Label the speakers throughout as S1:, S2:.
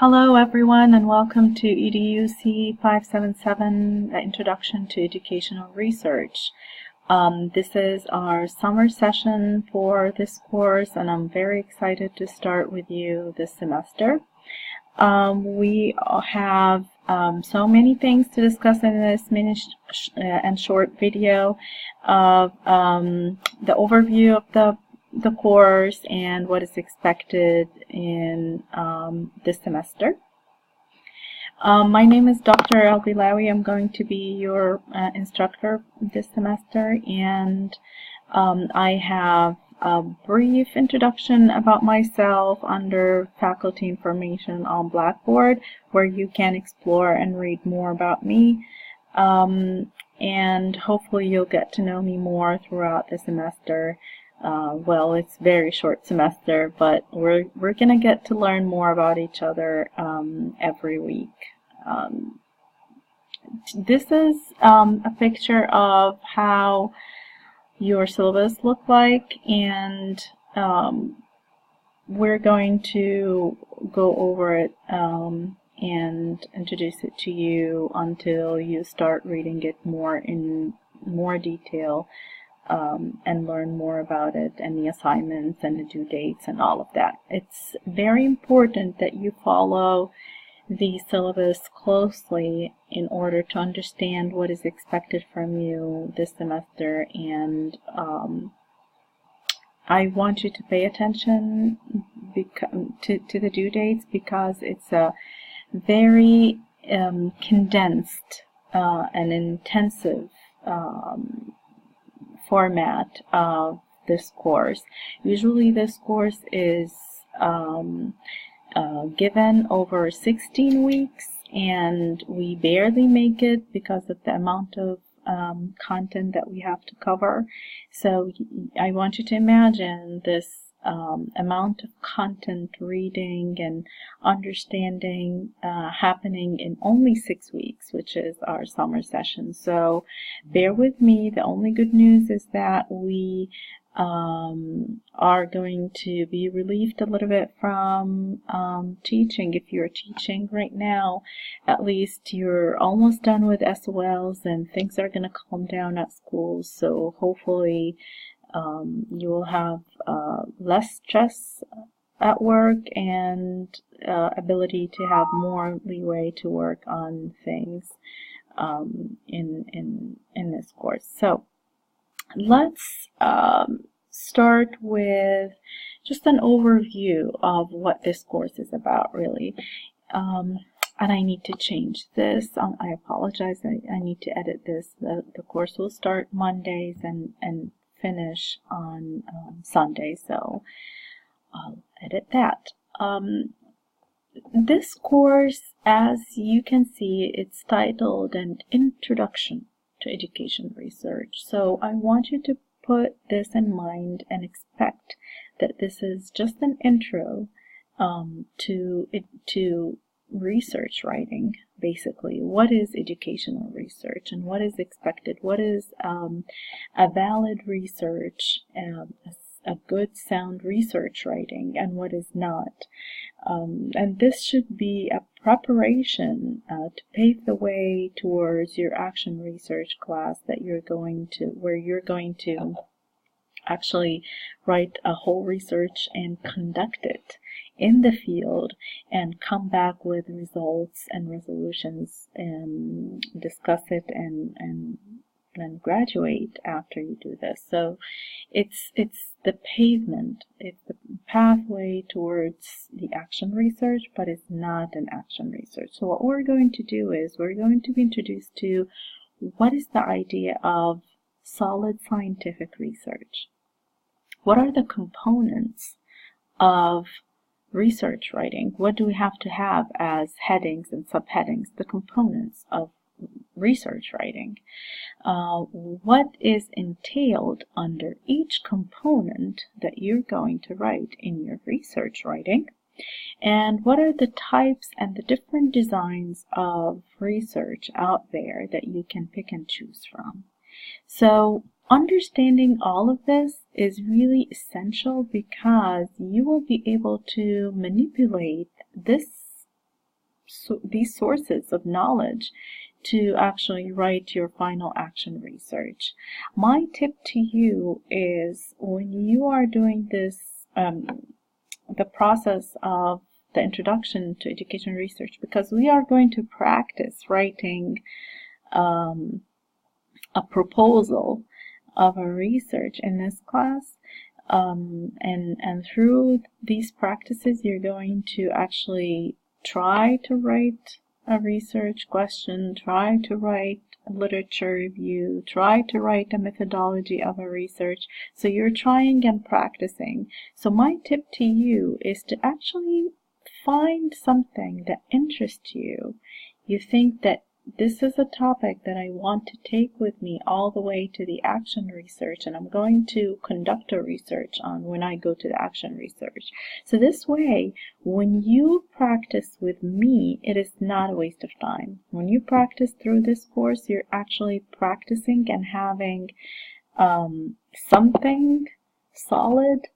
S1: Hello everyone and welcome to EDUC 577, Introduction to Educational Research. This is our summer session for this course and I'm very excited to start with you this semester. We have so many things to discuss in this mini and short video of the overview of the course and what is expected in this semester. My name is Dr. El-Bilawi. I'm going to be your instructor this semester, and I have a brief introduction about myself under faculty information on Blackboard, where you can explore and read more about me. And hopefully you'll get to know me more throughout the semester. Well, it's a very short semester, but we're going to get to learn more about each other every week. This is a picture of how your syllabus look like, and we're going to go over it and introduce it to you until you start reading it in more detail. And learn more about it and the assignments and the due dates and all of that. It's very important that you follow the syllabus closely in order to understand what is expected from you this semester, and I want you to pay attention to the due dates, because it's a very condensed and intensive format of this course. Usually this course is given over 16 weeks, and we barely make it because of the amount of content that we have to cover. So I want you to imagine this amount of content, reading and understanding happening in only 6 weeks, which is our summer session. So bear with me. The only good news is that we are going to be relieved a little bit from teaching. If you're teaching right now, at least you're almost done with SOLs and things are going to calm down at school. So hopefully you will have less stress at work and ability to have more leeway to work on things in this course. So let's start with just an overview of what this course is about, really. And I need to change this. I apologize. I need to edit this. The course will start Mondays and finish on Sunday, so I'll edit that. This course, as you can see, it's titled An Introduction to Education Research. So I want you to put this in mind and expect that this is just an intro to research writing. Basically, what is educational research and what is expected? What is a valid research, a good sound research writing, and what is not? And this should be a preparation to pave the way towards your action research class that where you're going to actually write a whole research and conduct it in the field and come back with results and resolutions and discuss it and graduate after you do this. So it's the pavement, it's the pathway towards the action research, but it's not an action research. So what we're going to do is we're going to be introduced to what is the idea of solid scientific research. What are the components of research writing? What do we have to have as headings and subheadings? The components of research writing. What is entailed under each component that you're going to write in your research writing? And what are the types and the different designs of research out there that you can pick and choose from? So understanding all of this is really essential, because you will be able to manipulate this these sources of knowledge to actually write your final action research. My tip to you is, when you are doing this, the process of the introduction to education research, because we are going to practice writing a proposal of a research in this class, and through these practices you're going to actually try to write a research question, try to write a literature review, try to write a methodology of a research. So you're trying and practicing. So my tip to you is to actually find something that interests you. You think that this is a topic that I want to take with me all the way to the action research, and I'm going to conduct a research on when I go to the action research. So this way, when you practice with me, it is not a waste of time. When you practice through this course, you're actually practicing and having something solid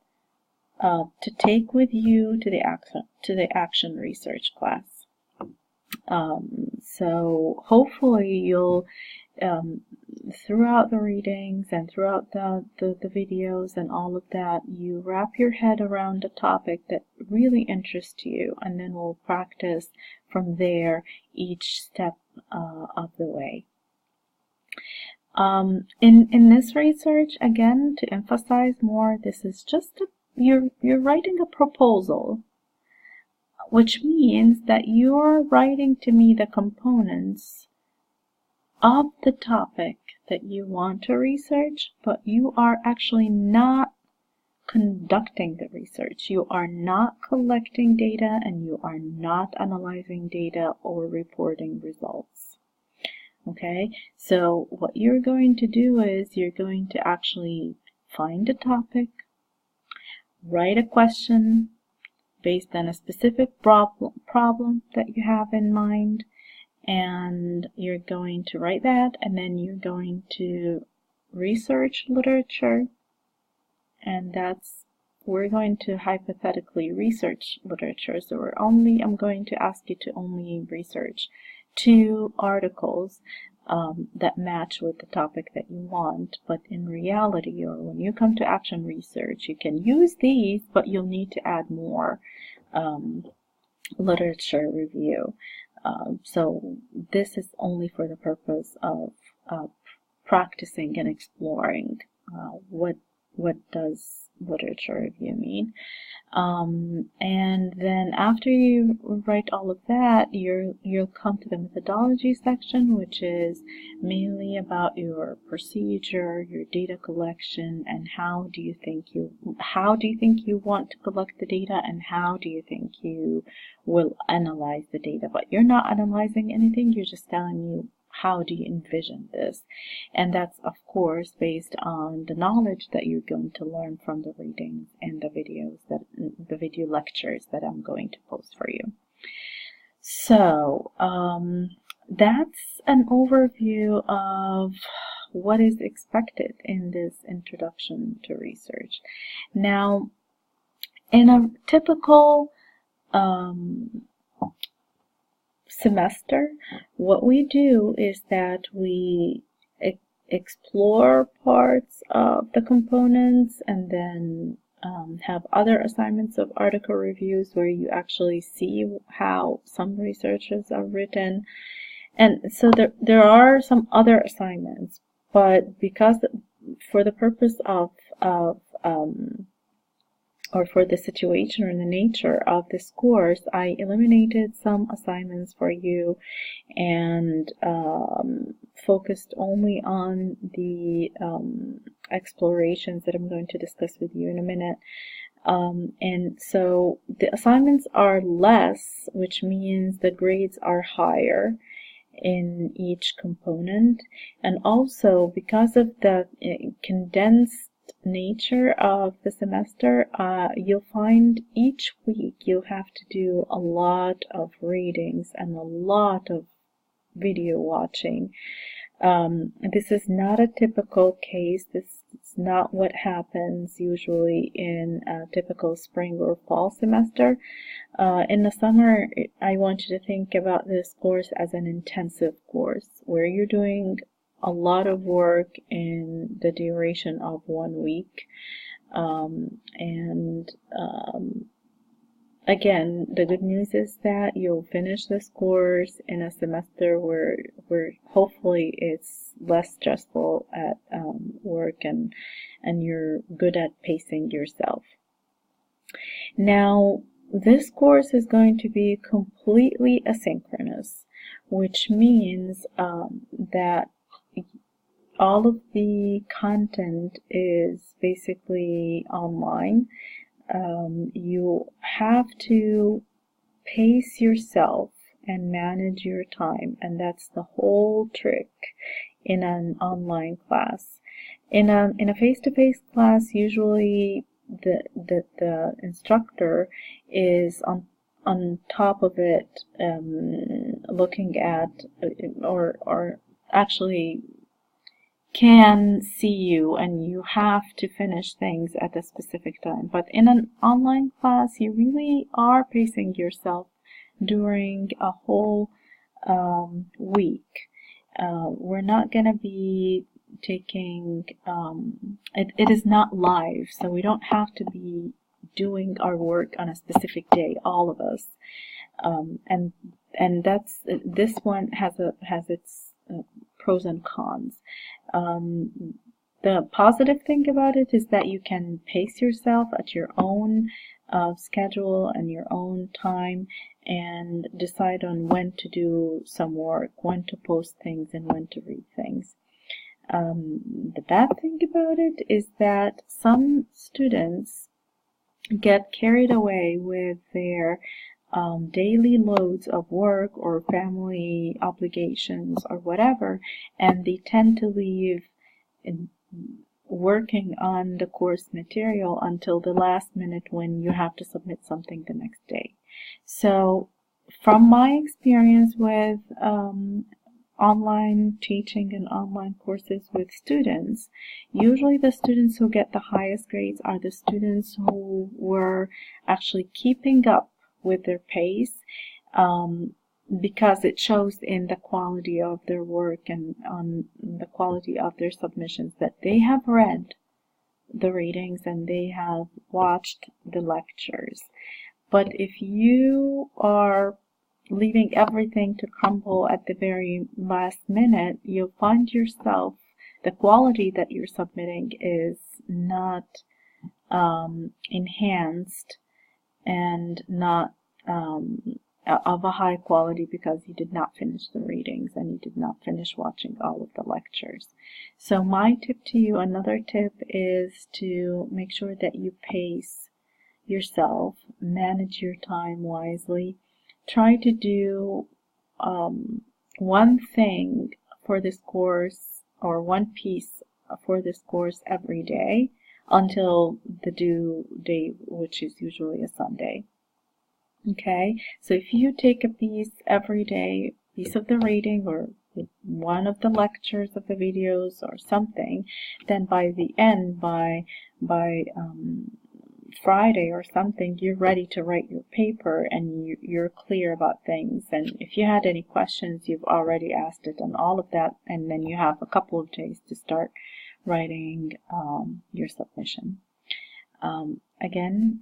S1: to take with you to the action research class. So hopefully you'll, throughout the readings and throughout the videos and all of that, you wrap your head around a topic that really interests you, and then we'll practice from there each step of the way. In this research, again, to emphasize more, this is just you're writing a proposal, which means that you're writing to me the components of the topic that you want to research, but you are actually not conducting the research. You are not collecting data, and you are not analyzing data or reporting results. Okay, so what you're going to do is you're going to actually find a topic, write a question based on a specific problem that you have in mind, and you're going to write that, and then you're going to research literature, and we're going to hypothetically research literature. So I'm going to ask you to only research 2 articles that match with the topic that you want. But in reality, or when you come to action research, you can use these, but you'll need to add more literature review. So this is only for the purpose of practicing and exploring what does literature review mean. And then after you write all of that, you'll come to the methodology section, which is mainly about your procedure, your data collection, and how do you think you want to collect the data, and how do you think you will analyze the data. But you're not analyzing anything, you're just telling me how do you envision this, and that's of course based on the knowledge that you're going to learn from the readings and the video lectures that I'm going to post for you. So that's an overview of what is expected in this introduction to research. Now, in a typical semester, what we do is that we explore parts of the components, and then have other assignments of article reviews where you actually see how some researches are written. And so there are some other assignments, but because for the purpose of or for the situation or the nature of this course, I eliminated some assignments for you and focused only on the explorations that I'm going to discuss with you in a minute. And so the assignments are less, which means the grades are higher in each component. And also, because of the condensed nature of the semester, you'll find each week you'll have to do a lot of readings and a lot of video watching This is not a typical case. This is not what happens usually in a typical spring or fall semester. In the summer, I want you to think about this course as an intensive course where you're doing a lot of work in the duration of 1 week. Again, the good news is that you'll finish this course in a semester where hopefully it's less stressful at work, and you're good at pacing yourself. Now, this course is going to be completely asynchronous, which means that all of the content is basically online. You have to pace yourself and manage your time, and that's the whole trick in an online class. In a face-to-face class, usually the instructor is on top of it, looking at or actually can see you, and you have to finish things at a specific time. But in an online class, you really are pacing yourself during a whole week. We're not going to be taking, it is not live, so we don't have to be doing our work on a specific day, all of us. And that's, this one has its pros and cons. The positive thing about it is that you can pace yourself at your own schedule and your own time, and decide on when to do some work, when to post things, and when to read things. The bad thing about it is that some students get carried away with their daily loads of work or family obligations or whatever, and they tend to leave working on the course material until the last minute when you have to submit something the next day. So from my experience with online teaching and online courses with students, usually the students who get the highest grades are the students who were actually keeping up with their pace, because it shows in the quality of their work and on the quality of their submissions that they have read the readings and they have watched the lectures. But if you are leaving everything to crumble at the very last minute, you'll find yourself, the quality that you're submitting is not enhanced and not of a high quality, because you did not finish the readings and you did not finish watching all of the lectures. So my tip to you, another tip, is to make sure that you pace yourself, manage your time wisely. Try to do one thing for this course, or one piece for this course every day until the due date, which is usually a Sunday. Okay, so if you take a piece every day, piece of the reading or one of the lectures of the videos or something, then by the end, by Friday or something, you're ready to write your paper and you're clear about things. And if you had any questions, you've already asked it and all of that, and then you have a couple of days to start writing your submission. Again,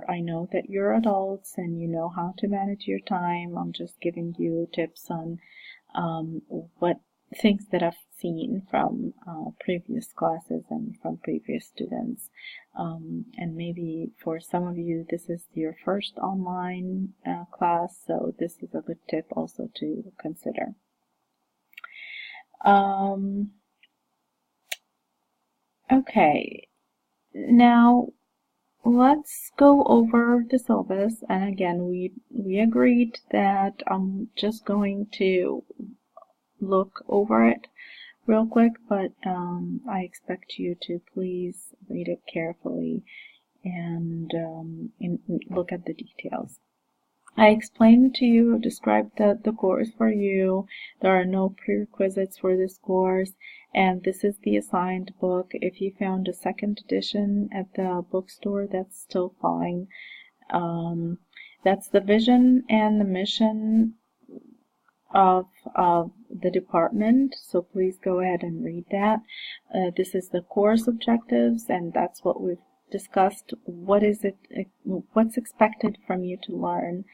S1: I know that you're adults and you know how to manage your time. I'm just giving you tips on what things that I've seen from previous classes and from previous students. And maybe for some of you, this is your first online class, so this is a good tip also to consider. Okay, now let's go over the syllabus. And again, we agreed that I'm just going to look over it real quick, but I expect you to please read it carefully and look at the details. I explained to you, described the course for you. There are no prerequisites for this course, and this is the assigned book. If you found a second edition at the bookstore, that's still fine. That's the vision and the mission of the department, so please go ahead and read that. This is the course objectives, and that's what we've discussed. What's expected from you to learn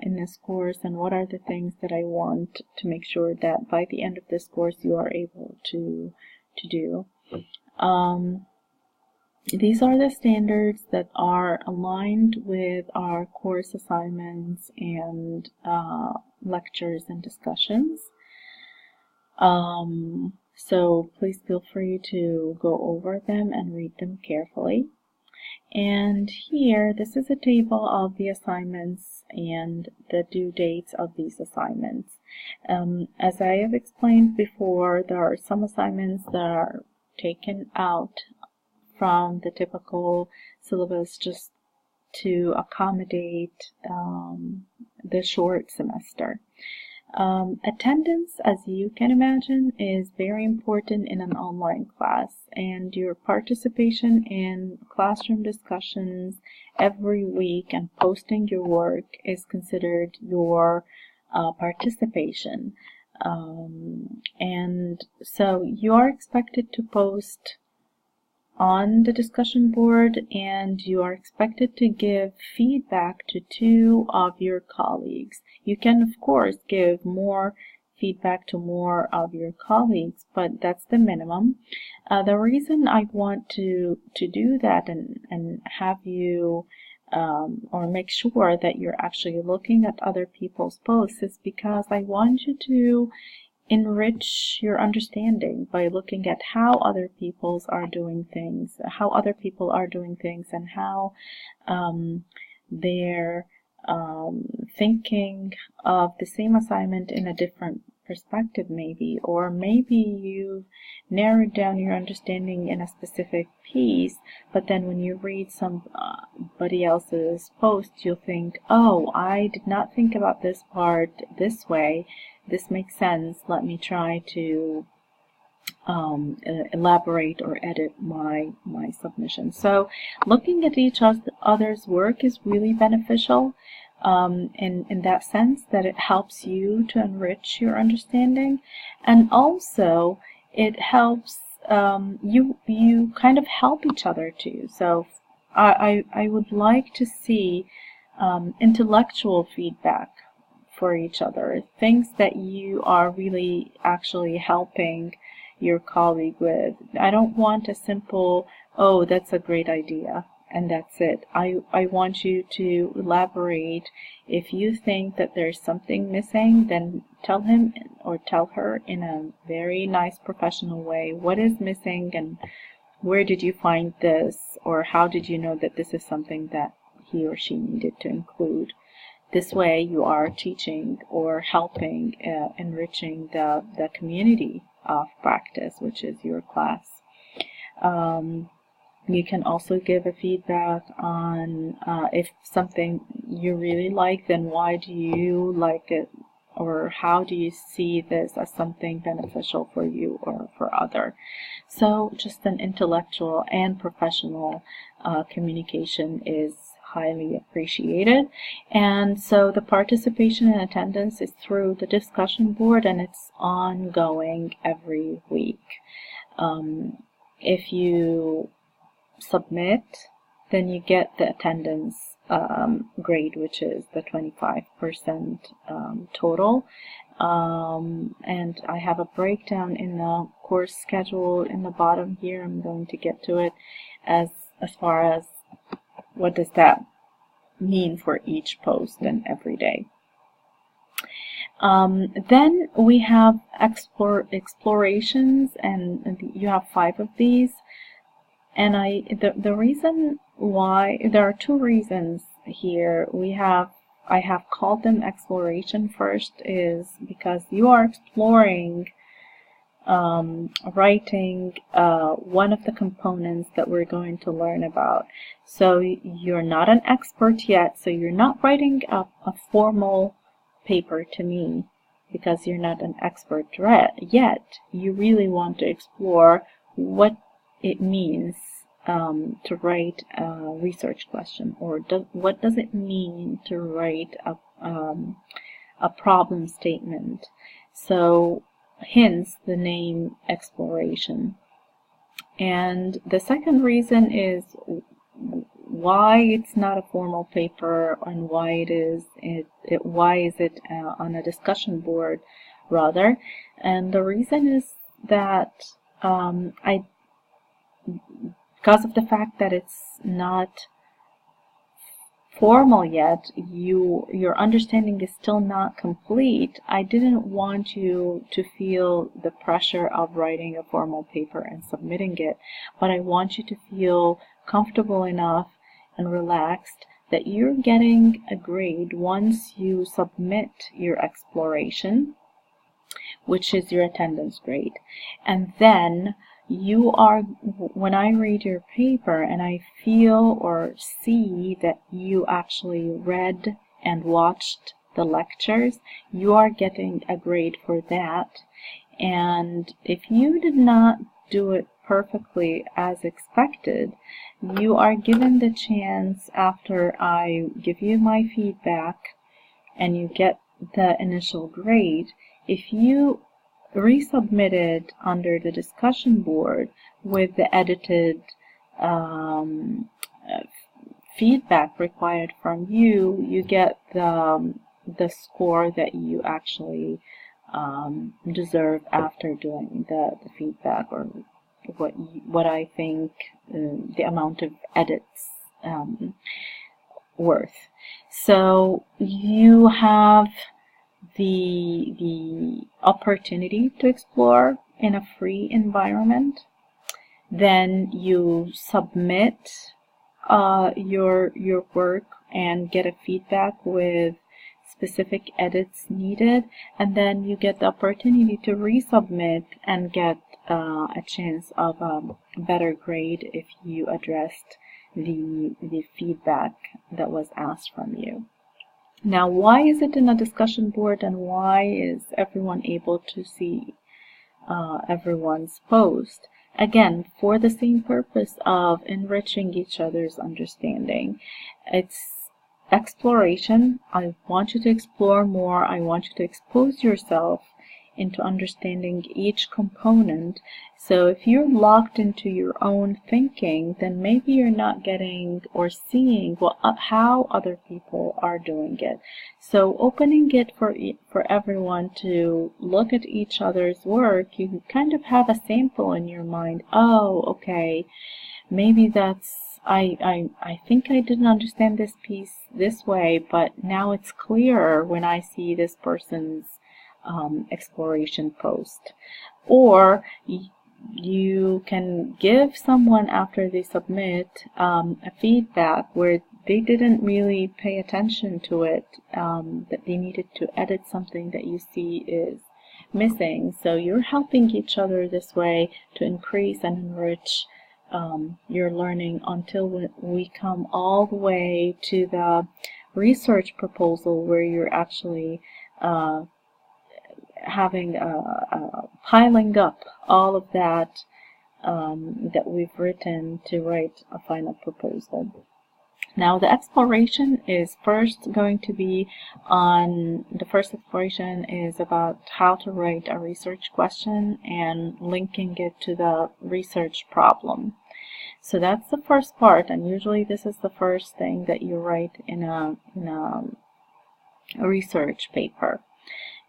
S1: in this course, and what are the things that I want to make sure that by the end of this course you are able to do. These are the standards that are aligned with our course assignments and lectures and discussions. So please feel free to go over them and read them carefully. And here, this is a table of the assignments and the due dates of these assignments. As I have explained before, there are some assignments that are taken out from the typical syllabus just to accommodate the short semester. Attendance, as you can imagine, is very important in an online class, and your participation in classroom discussions every week and posting your work is considered your participation. And so you are expected to post on the discussion board, and you are expected to give feedback to 2 of your colleagues. You can, of course, give more feedback to more of your colleagues, but that's the minimum. The reason I want to do that and have you or make sure that you're actually looking at other people's posts is because I want you to enrich your understanding by looking at how other people are doing things, and how they're thinking of the same assignment in a different perspective maybe, or maybe you've narrowed down your understanding in a specific piece, but then when you read somebody else's post, you'll think, oh, I did not think about this part this way. This makes sense. Let me try to elaborate or edit my submission. So looking at each other's work is really beneficial in that sense, that it helps you to enrich your understanding, and also it helps you kind of help each other too. So I would like to see intellectual feedback for each other, things that you are really actually helping your colleague with. I don't want a simple, oh, that's a great idea, and that's it. I want you to elaborate. If you think that there's something missing, then tell him or tell her in a very nice professional way what is missing and where did you find this, or how did you know that this is something that he or she needed to include. This way you are teaching or helping enriching the community of practice, which is your class. You can also give a feedback on if something you really like, then why do you like it, or how do you see this as something beneficial for you or for other. So just an intellectual and professional communication is highly appreciated. And so the participation and attendance is through the discussion board, and it's ongoing every week. If you submit, then you get the attendance grade, which is the 25% total. And I have a breakdown in the course schedule in the bottom here. I'm going to get to it as far as what does that mean for each post and every day. Then we have explorations, and you have 5 of these. And the reason why, there are 2 reasons here. I have called them exploration first is because you are exploring writing one of the components that we're going to learn about. So you're not an expert yet, so you're not writing a formal paper to me because you're not an expert yet. You really want to explore what it means to write a research question, or what does it mean to write a problem statement. So hence the name exploration. And the second reason is why it's not a formal paper, and why is it on a discussion board rather. And the reason is that because of the fact that it's not formal yet, your understanding is still not complete, I didn't want you to feel the pressure of writing a formal paper and submitting it, but I want you to feel comfortable enough and relaxed that you're getting a grade once you submit your exploration, which is your attendance grade. And then you are, when I read your paper and I feel or see that you actually read and watched the lectures, you are getting a grade for that. And if you did not do it perfectly as expected, you are given the chance, after I give you my feedback and you get the initial grade, if you resubmitted under the discussion board with the edited feedback required from you, you get the score that you actually deserve after doing the feedback, or what I think the amount of edits worth. So you have the opportunity to explore in a free environment. Then you submit your work and get a feedback with specific edits needed, and then you get the opportunity to resubmit and get a chance of a better grade if you addressed the feedback that was asked from you. Now, why is it in a discussion board, and why is everyone able to see everyone's post? Again, for the same purpose of enriching each other's understanding. It's exploration. I want you to explore more. I want you to expose yourself into understanding each component. So if you're locked into your own thinking, then maybe you're not getting or seeing how other people are doing it. So opening it for everyone to look at each other's work, you kind of have a sample in your mind. Oh, okay, maybe that's, I think I didn't understand this piece this way, but now it's clearer when I see this person's exploration post. Or you can give someone, after they submit, a feedback where they didn't really pay attention to it, that they needed to edit something that you see is missing. So you're helping each other this way to increase and enrich your learning until we come all the way to the research proposal, where you're actually having piling up all of that that we've written to write a final proposal. Now, the exploration is first going to be on, the first exploration is about how to write a research question and linking it to the research problem. So that's the first part, and usually this is the first thing that you write in a research paper.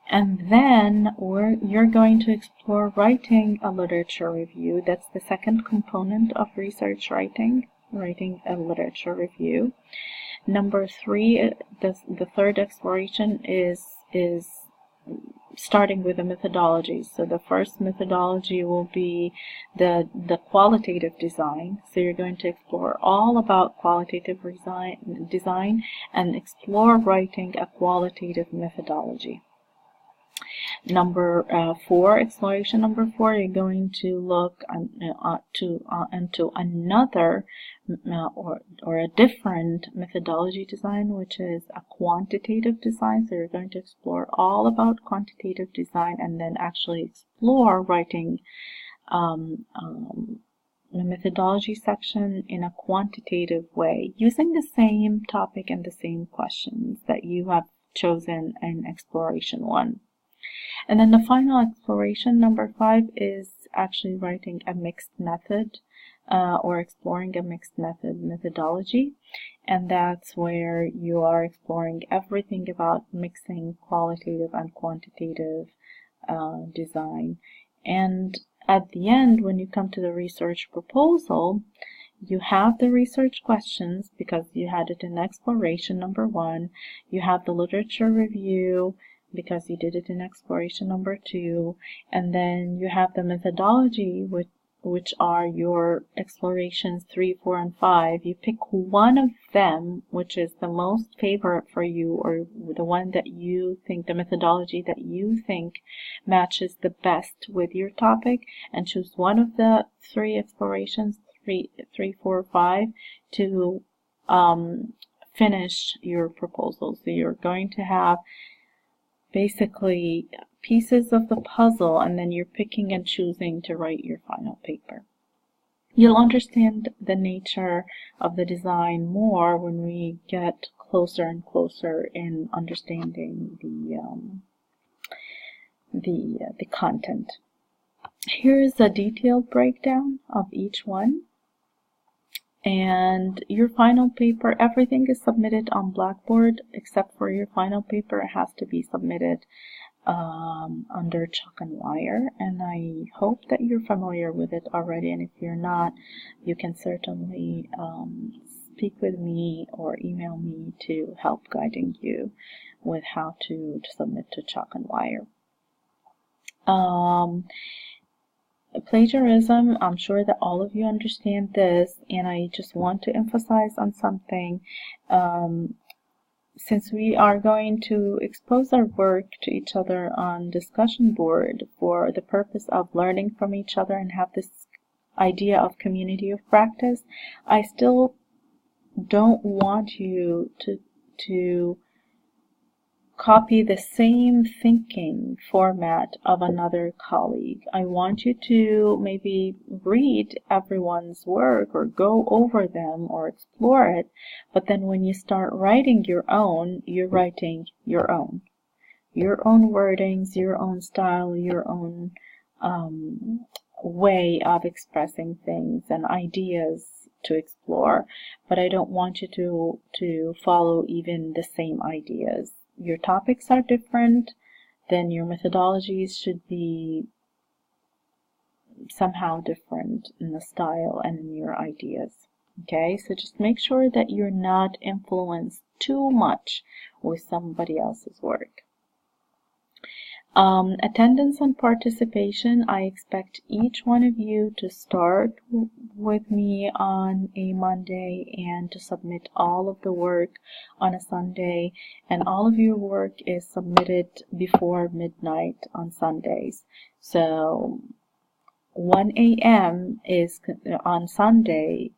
S1: And then you're going to explore writing a literature review. That's the second component of research writing a literature review. Number 3, the third exploration is starting with the methodology. So the first methodology will be the qualitative design. So you're going to explore all about qualitative design and explore writing a qualitative methodology. Number 4, exploration number 4, you're going to look into another or a different methodology design, which is a quantitative design. So you're going to explore all about quantitative design and then actually explore writing the methodology section in a quantitative way, using the same topic and the same questions that you have chosen in exploration 1. And then the final exploration, number 5, is actually writing a mixed method or exploring a mixed methodology. And that's where you are exploring everything about mixing qualitative and quantitative design. And at the end, when you come to the research proposal, you have the research questions because you had it in exploration number 1. You have the literature review because you did it in exploration number 2. And then you have the methodology, which are your explorations 3, 4, and 5. You pick one of them, which is the most favorite for you, or the one that you think, the methodology that you think matches the best with your topic, and choose one of the 3 explorations, 3, 4, 5, to finish your proposal. So you're going to have basically pieces of the puzzle, and then you're picking and choosing to write your final paper. You'll understand the nature of the design more when we get closer and closer in understanding the content. Here is a detailed breakdown of each one. And your final paper, everything is submitted on Blackboard except for your final paper. It has to be submitted under chalk and wire, and I hope that you're familiar with it already, and if you're not, you can certainly speak with me or email me to help guiding you with how to submit to chalk and wire. Plagiarism, I'm sure that all of you understand this, and I just want to emphasize on something. Since we are going to expose our work to each other on discussion board for the purpose of learning from each other and have this idea of community of practice, I still don't want you to copy the same thinking format of another colleague. I want you to maybe read everyone's work or go over them or explore it, but then when you start writing your own, you're writing your own wordings, your own style, your own way of expressing things and ideas to explore. But I don't want you to follow even the same ideas. Your topics are different, then your methodologies should be somehow different in the style and in your ideas. Okay, so just make sure that you're not influenced too much with somebody else's work. Attendance and participation, I expect each one of you to start with me on a Monday and to submit all of the work on a Sunday, and all of your work is submitted before midnight on Sundays. So 1 a.m. is on Sunday,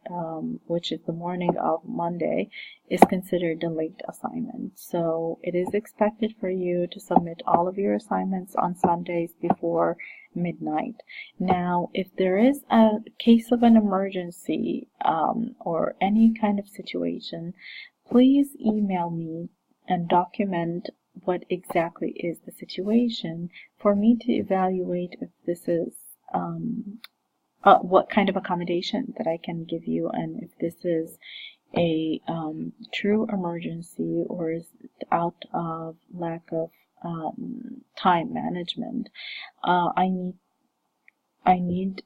S1: which is the morning of Monday, is considered a late assignment. So it is expected for you to submit all of your assignments on Sundays before midnight. Now, if there is a case of an emergency or any kind of situation, please email me and document what exactly is the situation for me to evaluate if this is what kind of accommodation that I can give you, and if this is a true emergency or is out of lack of time management. I need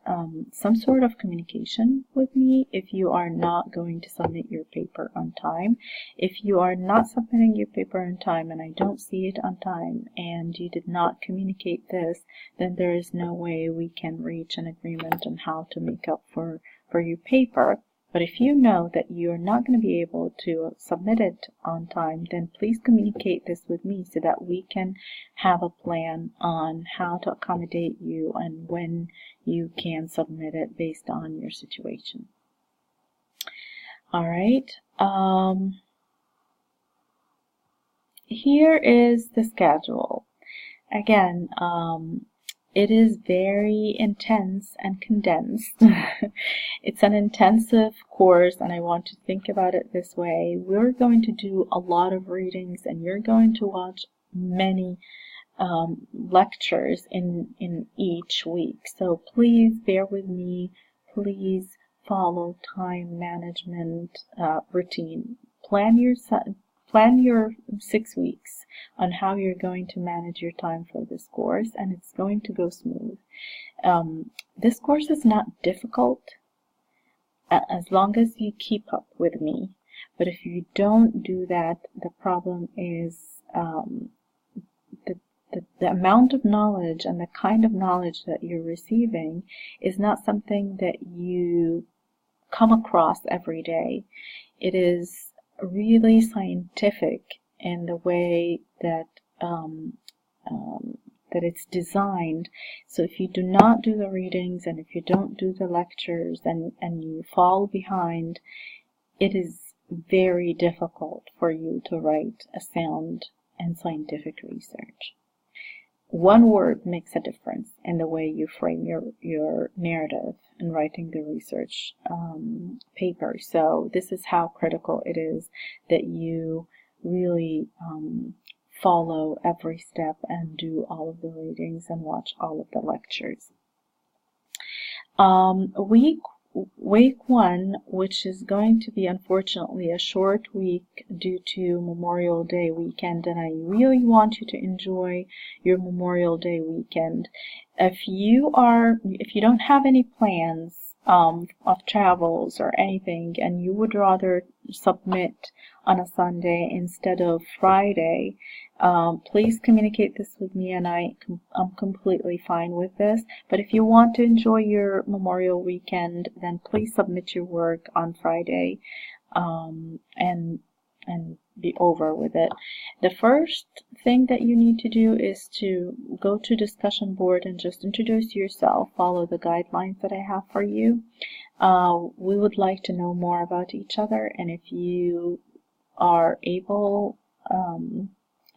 S1: some sort of communication with me if you are not going to submit your paper on time. If you are not submitting your paper on time and I don't see it on time and you did not communicate this, then there is no way we can reach an agreement on how to make up for your paper. But if you know that you're not going to be able to submit it on time, then please communicate this with me so that we can have a plan on how to accommodate you and when you can submit it based on your situation. All right. Here is the schedule. Again, it is very intense and condensed. It's an intensive course, and I want to think about it this way. We're going to do a lot of readings, and you're going to watch many lectures in each week. So please bear with me. Please follow time management routine. Plan your 6 weeks on how you're going to manage your time for this course, and it's going to go smooth. This course is not difficult as long as you keep up with me, but if you don't do that, the problem is the amount of knowledge and the kind of knowledge that you're receiving is not something that you come across every day. It is really scientific in the way that that it's designed. So if you do not do the readings and if you don't do the lectures and you fall behind, it is very difficult for you to write a sound and scientific research. One word makes a difference in the way you frame your narrative in writing the research paper. So this is how critical it is that you really follow every step and do all of the readings and watch all of the lectures. Week 1, which is going to be unfortunately a short week due to Memorial Day weekend, and I really want you to enjoy your Memorial Day weekend. If you don't have any plans of travels or anything, and you would rather submit on a Sunday instead of Friday, please communicate this with me, and I'm completely fine with this. But if you want to enjoy your Memorial weekend, then please submit your work on Friday and be over with it. The first thing that you need to do is to go to discussion board and just introduce yourself. Follow the guidelines that I have for you. We would like to know more about each other, and if you are able,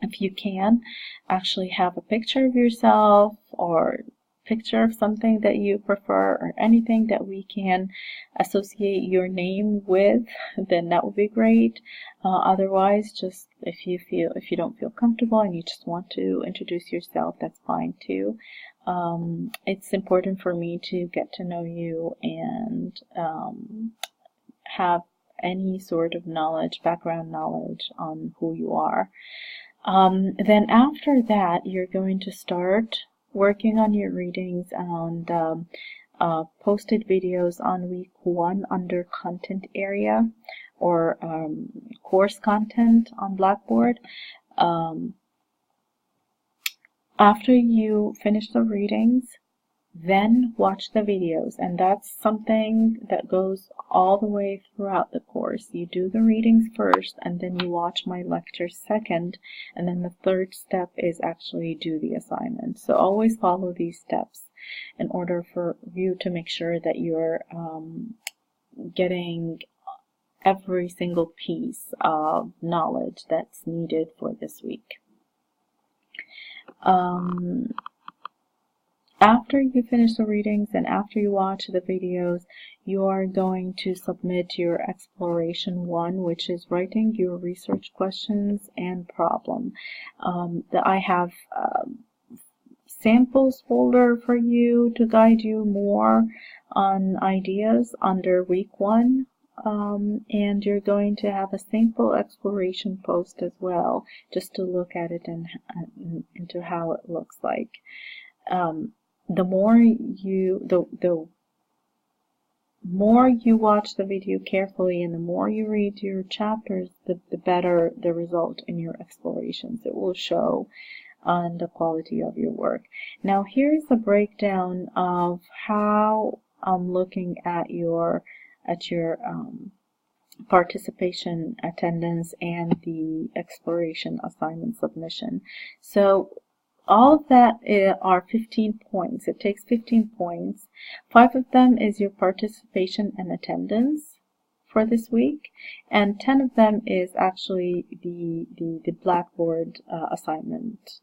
S1: if you can, actually have a picture of yourself or picture of something that you prefer or anything that we can associate your name with, then that would be great. Otherwise, just if you don't feel comfortable and you just want to introduce yourself, that's fine too. It's important for me to get to know you and have any sort of knowledge, background knowledge on who you are. Then after that, you're going to start working on your readings and posted videos on week 1 under content area or course content on Blackboard. After you finish the readings, then watch the videos, and that's something that goes all the way throughout the course. You do the readings first, and then you watch my lectures second, and then the third step is actually do the assignment. So always follow these steps in order for you to make sure that you're getting every single piece of knowledge that's needed for this week. After you finish the readings and after you watch the videos, you are going to submit your exploration 1, which is writing your research questions and problem. I have samples folder for you to guide you more on ideas under week 1. And you're going to have a sample exploration post as well, just to look at it and into how it looks like. The more you watch the video carefully and the more you read your chapters, the better the result in your explorations. It will show on the quality of your work. Now here's a breakdown of how I'm looking at your at your participation, attendance, and the exploration assignment submission. So all of that are 15 points. It takes 15 points. 5 of them is your participation and attendance for this week, and 10 of them is actually the Blackboard assignment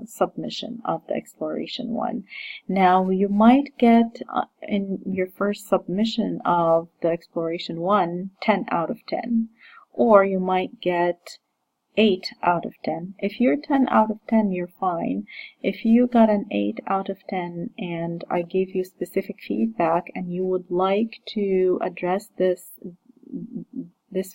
S1: submission of the exploration one. Now you might get in your first submission of the exploration one 10 out of 10, or you might get 8 out of 10. If you're 10 out of 10, you're fine. If you got an 8 out of 10 and I gave you specific feedback and you would like to address this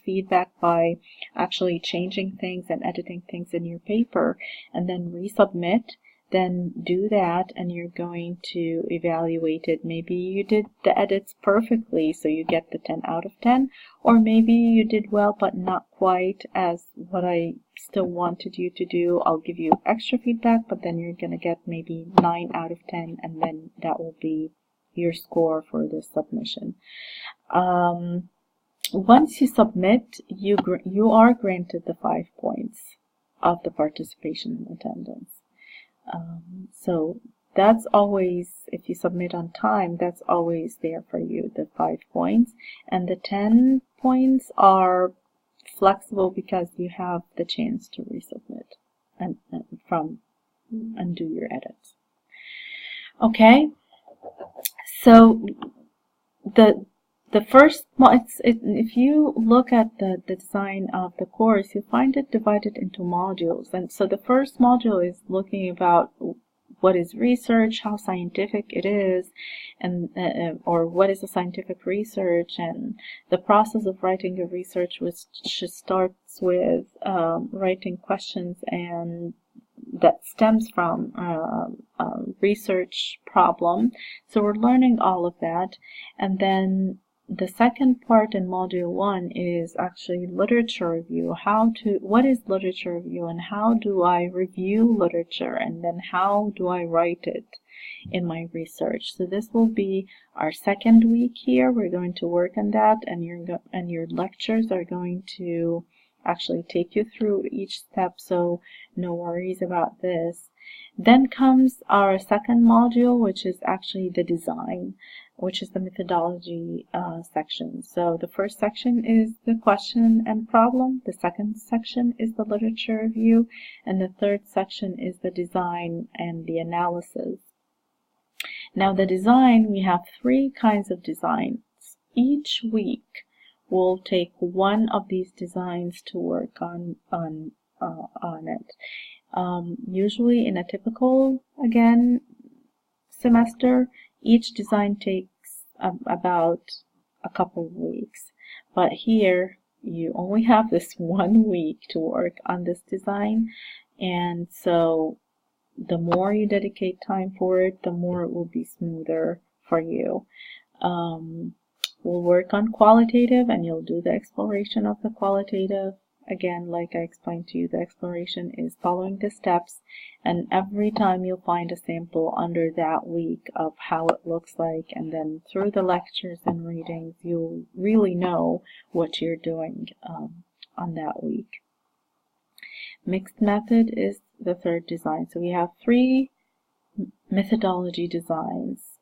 S1: feedback by actually changing things and editing things in your paper and then resubmit, then do that, and you're going to evaluate it. Maybe you did the edits perfectly, so you get the 10 out of 10, or maybe you did well but not quite as what I still wanted you to do. I'll give you extra feedback, but then you're gonna get maybe 9 out of 10, and then that will be your score for this submission. Once you submit, you are granted the 5 points of the participation and attendance. So that's always, if you submit on time, that's always there for you, the 5 points. And the 10 points are flexible because you have the chance to resubmit and do your edits. Okay, so the first, if you look at the design of the course, you find it divided into modules. And so the first module is looking about what is research, how scientific it is, and or what is a scientific research, and the process of writing a research, which starts with writing questions and that stems from a research problem. So we're learning all of that, and then the second part in module 1 is actually literature review. What is literature review, and how do I review literature, and then how do I write it in my research. So this will be our second week here. We're going to work on that, and your lectures are going to actually take you through each step, so no worries about this. Then comes our second module, which is actually the design, which is the methodology section. So the first section is the question and problem, the second section is the literature review, and the third section is the design and the analysis. Now the design, we have 3 kinds of designs. Each week we'll take one of these designs to work on it. Usually in a typical, again, semester, each design takes about a couple of weeks. But here, you only have this 1 week to work on this design. And so the more you dedicate time for it, the more it will be smoother for you. We'll work on qualitative, and you'll do the exploration of the qualitative. Again, like I explained to you, the exploration is following the steps, and every time you'll find a sample under that week of how it looks like, and then through the lectures and readings, you'll really know what you're doing on that week. Mixed method is the third design. So we have 3 methodology designs,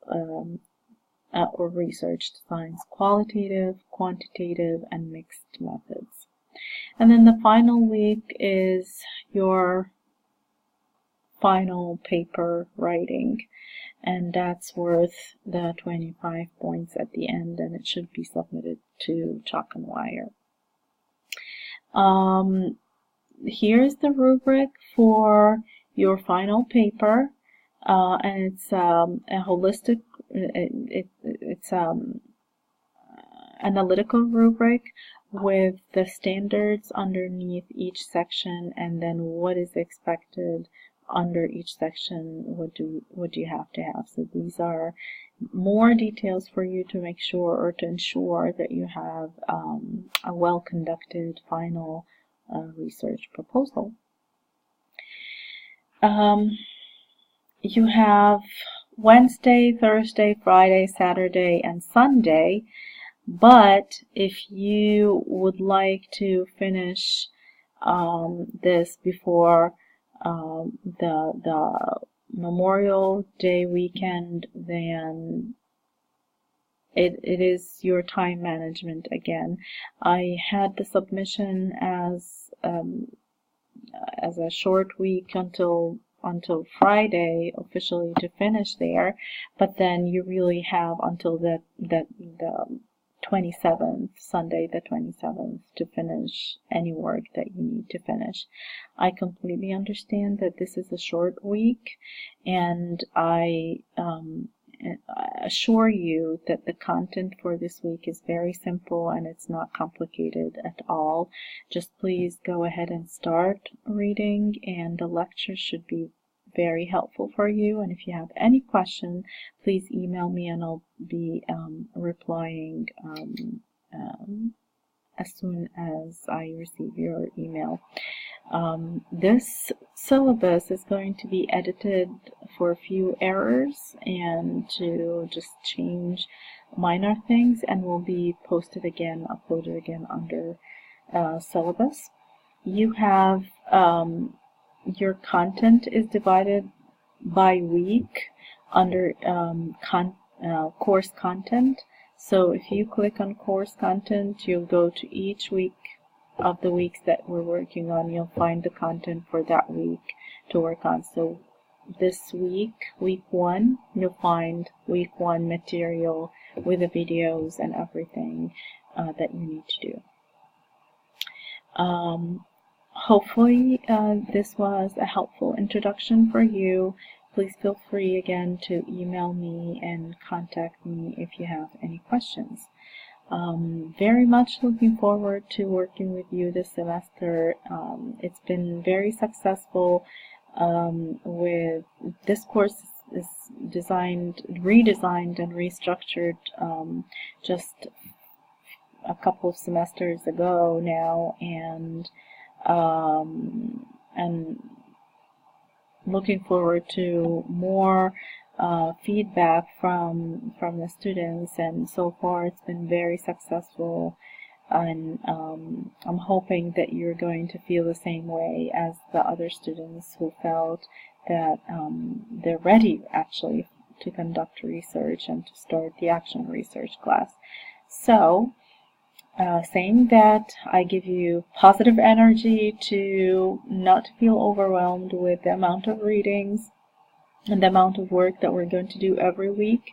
S1: or research designs: qualitative, quantitative, and mixed methods. And then the final week is your final paper writing, and that's worth the 25 points at the end, and it should be submitted to Chalk and Wire. Here's the rubric for your final paper, and it's a holistic, it's analytical rubric with the standards underneath each section, and then what is expected under each section. What do you have to have? So these are more details for you to make sure, or to ensure that you have a well-conducted final research proposal. You have Wednesday, Thursday, Friday, Saturday, and Sunday But if you would like to finish this before the Memorial Day weekend, then it is your time management again. I had the submission as a short week until Friday officially to finish there, but then you really have until the 27th, Sunday the 27th, to finish any work that you need to finish. I completely understand that this is a short week, and I assure you that the content for this week is very simple and it's not complicated at all. Just please go ahead and start reading, and the lecture should be very helpful for you. And if you have any question, please email me and I'll be replying as soon as I receive your email. This syllabus is going to be edited for a few errors and to just change minor things, and will be posted again, uploaded again under syllabus. You have your content is divided by week under course content. So if you click on course content, you'll go to each week of the weeks that we're working on. You'll find the content for that week to work on. So this week, week 1, you'll find week 1 material with the videos and everything that you need to do. Hopefully this was a helpful introduction for you. Please feel free again to email me and contact me if you have any questions. Very much looking forward to working with you this semester. It's been very successful. With this course is redesigned and restructured just a couple of semesters ago now, and looking forward to more feedback from the students, and so far it's been very successful, and I'm hoping that you're going to feel the same way as the other students who felt that they're ready actually to conduct research and to start the action research class. So saying that, I give you positive energy to not feel overwhelmed with the amount of readings and the amount of work that we're going to do every week,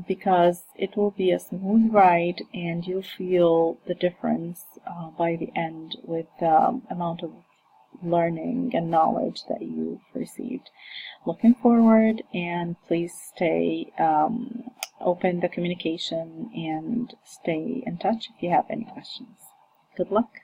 S1: because it will be a smooth ride and you'll feel the difference by the end with the amount of learning and knowledge that you've received. Looking forward, and please stay open the communication and stay in touch if you have any questions. Good luck.